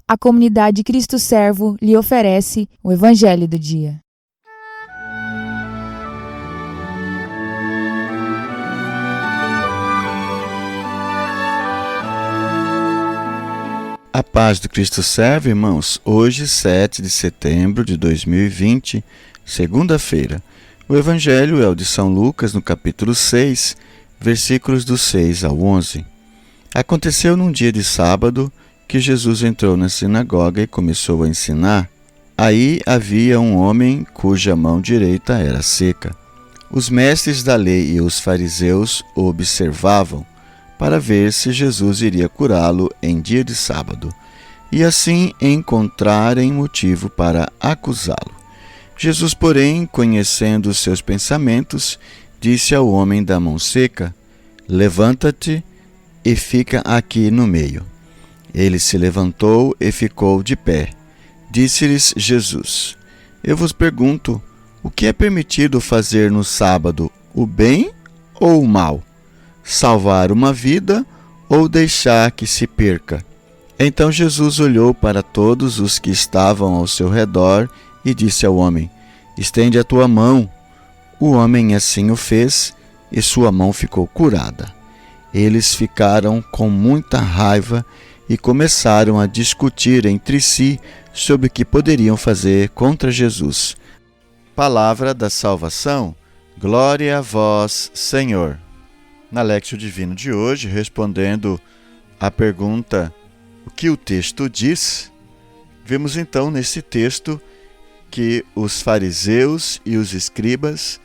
a comunidade Cristo Servo lhe oferece o Evangelho do Dia. A paz do Cristo Servo, irmãos. Hoje, 7 de setembro de 2020, segunda-feira. O Evangelho é o de São Lucas, no capítulo 6, versículos do 6 ao 11. Aconteceu num dia de sábado que Jesus entrou na sinagoga e começou a ensinar. Aí havia um homem cuja mão direita era seca. Os mestres da lei e os fariseus o observavam para ver se Jesus iria curá-lo em dia de sábado, e assim encontrarem motivo para acusá-lo. Jesus, porém, conhecendo os seus pensamentos, disse ao homem da mão seca: "Levanta-te e fica aqui no meio." Ele se levantou e ficou de pé. Disse-lhes Jesus: "Eu vos pergunto, o que é permitido fazer no sábado, o bem ou o mal? Salvar uma vida ou deixar que se perca?" Então Jesus olhou para todos os que estavam ao seu redor e disse ao homem: "Estende a tua mão." O homem assim o fez e sua mão ficou curada. Eles ficaram com muita raiva e começaram a discutir entre si sobre o que poderiam fazer contra Jesus. Palavra da salvação. Glória a vós, Senhor. Na Léxio Divino de hoje, respondendo à pergunta o que o texto diz, vemos então nesse texto que os fariseus e os escribas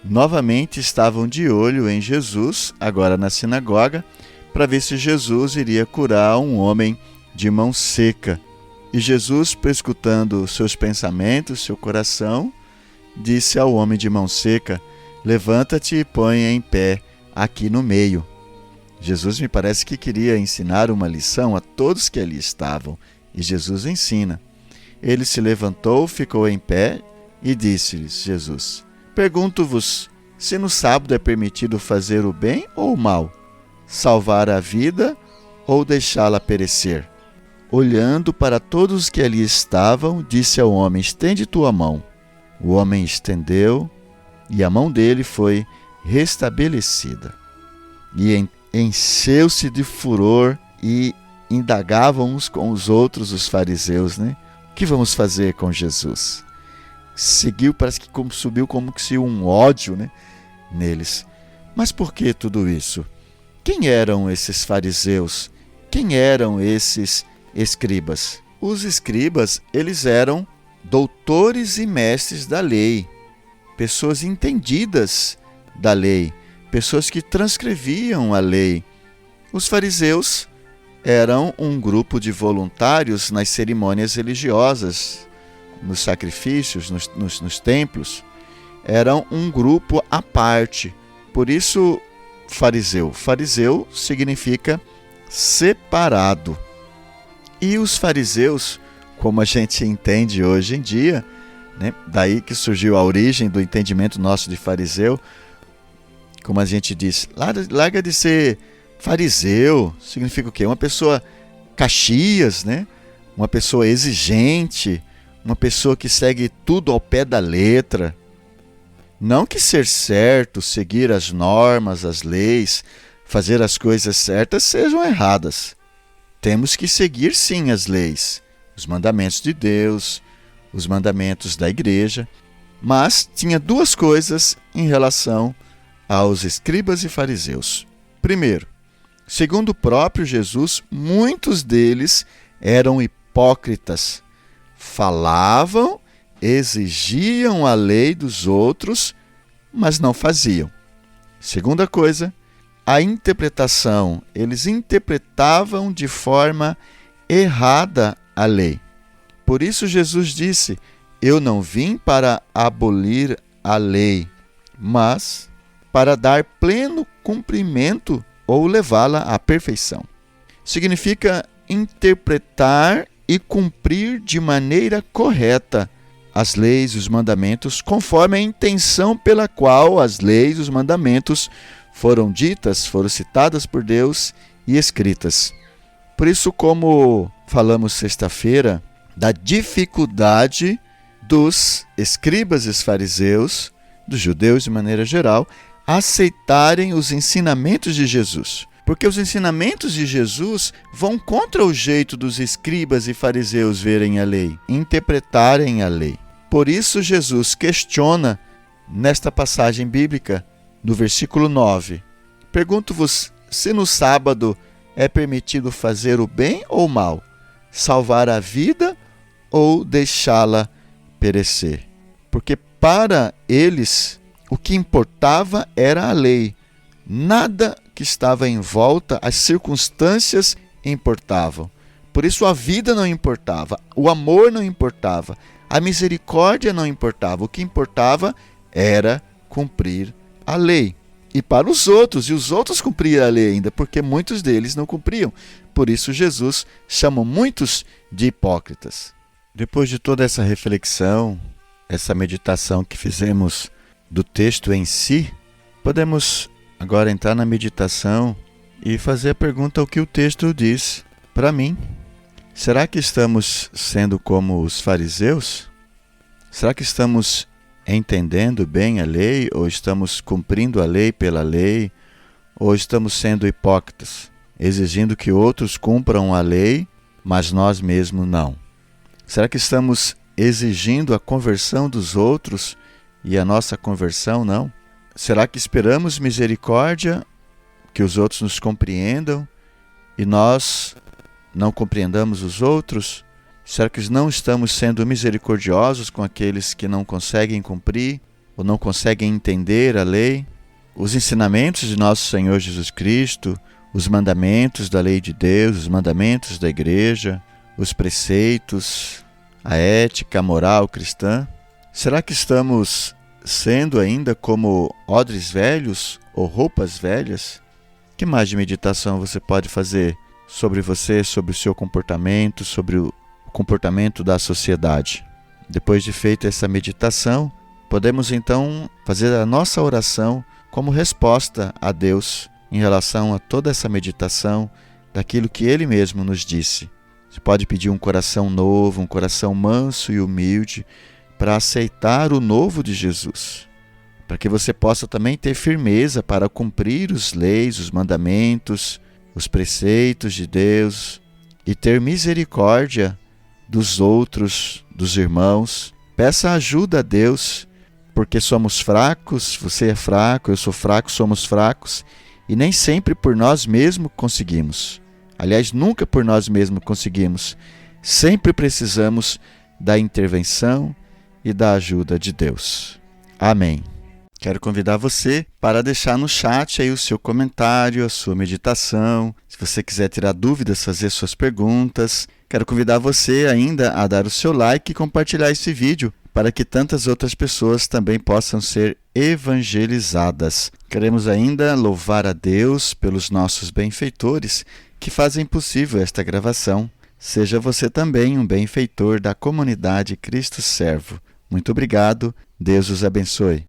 novamente estavam de olho em Jesus, agora na sinagoga, para ver se Jesus iria curar um homem de mão seca. E Jesus, prescutando seus pensamentos, seu coração, disse ao homem de mão seca: "Levanta-te e ponha em pé aqui no meio." Jesus me parece que queria ensinar uma lição a todos que ali estavam, e Jesus ensina. Ele se levantou, ficou em pé e disse-lhes, Jesus: "Pergunto-vos, se no sábado é permitido fazer o bem ou o mal? Salvar a vida ou deixá-la perecer?" Olhando para todos os que ali estavam, disse ao homem: "Estende tua mão." O homem estendeu e a mão dele foi restabelecida. E encheu-se de furor e indagavam uns com os outros os fariseus, né? O que vamos fazer com Jesus? Seguiu, parece que subiu como que se um ódio, né, neles. Mas por que tudo isso? Quem eram esses fariseus? Quem eram esses escribas? Os escribas, eles eram doutores e mestres da lei, pessoas entendidas da lei, pessoas que transcreviam a lei. Os fariseus eram um grupo de voluntários nas cerimônias religiosas, nos sacrifícios, nos templos. Eram um grupo à parte. Por isso, fariseu. Fariseu significa separado. E os fariseus, como a gente entende hoje em dia, né? Daí que surgiu a origem do entendimento nosso de fariseu, como a gente diz, larga de ser fariseu, significa o quê? Uma pessoa caxias, né? Uma pessoa exigente, uma pessoa que segue tudo ao pé da letra. Não que ser certo, seguir as normas, as leis, fazer as coisas certas sejam erradas. Temos que seguir sim as leis, os mandamentos de Deus, os mandamentos da igreja, mas tinha duas coisas em relação aos escribas e fariseus. Primeiro, segundo o próprio Jesus, muitos deles eram hipócritas. Falavam, exigiam a lei dos outros, mas não faziam. Segunda coisa, a interpretação. Eles interpretavam de forma errada a lei. Por isso Jesus disse: "Eu não vim para abolir a lei, mas para dar pleno cumprimento ou levá-la à perfeição." Significa interpretar e cumprir de maneira correta as leis e os mandamentos, conforme a intenção pela qual as leis e os mandamentos foram ditas, foram citadas por Deus e escritas. Por isso, como falamos sexta-feira da dificuldade dos escribas e fariseus, dos judeus de maneira geral, aceitarem os ensinamentos de Jesus. Porque os ensinamentos de Jesus vão contra o jeito dos escribas e fariseus verem a lei, interpretarem a lei. Por isso Jesus questiona nesta passagem bíblica, no versículo 9. Pergunto-vos se no sábado é permitido fazer o bem ou o mal, salvar a vida ou deixá-la perecer. Porque para eles o que importava era a lei. Nada que estava em volta, as circunstâncias importavam. Por isso a vida não importava, o amor não importava, a misericórdia não importava. O que importava era cumprir a lei. E para os outros, e os outros cumpriam a lei ainda, porque muitos deles não cumpriam. Por isso Jesus chama muitos de hipócritas. Depois de toda essa reflexão, essa meditação que fizemos do texto em si, podemos agora entrar na meditação e fazer a pergunta: o que o texto diz para mim? Será que estamos sendo como os fariseus? Será que estamos entendendo bem a lei, ou estamos cumprindo a lei pela lei, ou estamos sendo hipócritas, exigindo que outros cumpram a lei, mas nós mesmos não? Será que estamos exigindo a conversão dos outros e a nossa conversão não? Será que esperamos misericórdia, que os outros nos compreendam, e nós não compreendamos os outros? Será que não estamos sendo misericordiosos com aqueles que não conseguem cumprir ou não conseguem entender a lei? Os ensinamentos de nosso Senhor Jesus Cristo, os mandamentos da lei de Deus, os mandamentos da igreja, os preceitos, a ética, a moral cristã. Será que estamos sendo ainda como odres velhos ou roupas velhas? Que mais de meditação você pode fazer sobre você, sobre o seu comportamento, sobre o comportamento da sociedade? Depois de feita essa meditação, podemos então fazer a nossa oração como resposta a Deus em relação a toda essa meditação daquilo que Ele mesmo nos disse. Você pode pedir um coração novo, um coração manso e humilde para aceitar o novo de Jesus, para que você possa também ter firmeza para cumprir as leis, os mandamentos, os preceitos de Deus e ter misericórdia dos outros, dos irmãos. Peça ajuda a Deus, porque somos fracos, você é fraco, eu sou fraco, somos fracos, e nem sempre por nós mesmos conseguimos. Aliás, nunca por nós mesmos conseguimos. Sempre precisamos da intervenção e da ajuda de Deus. Amém. Quero convidar você para deixar no chat aí o seu comentário, a sua meditação. Se você quiser tirar dúvidas, fazer suas perguntas. Quero convidar você ainda a dar o seu like e compartilhar esse vídeo para que tantas outras pessoas também possam ser evangelizadas. Queremos ainda louvar a Deus pelos nossos benfeitores que fazem possível esta gravação. Seja você também um benfeitor da comunidade Cristo Servo. Muito obrigado. Deus os abençoe.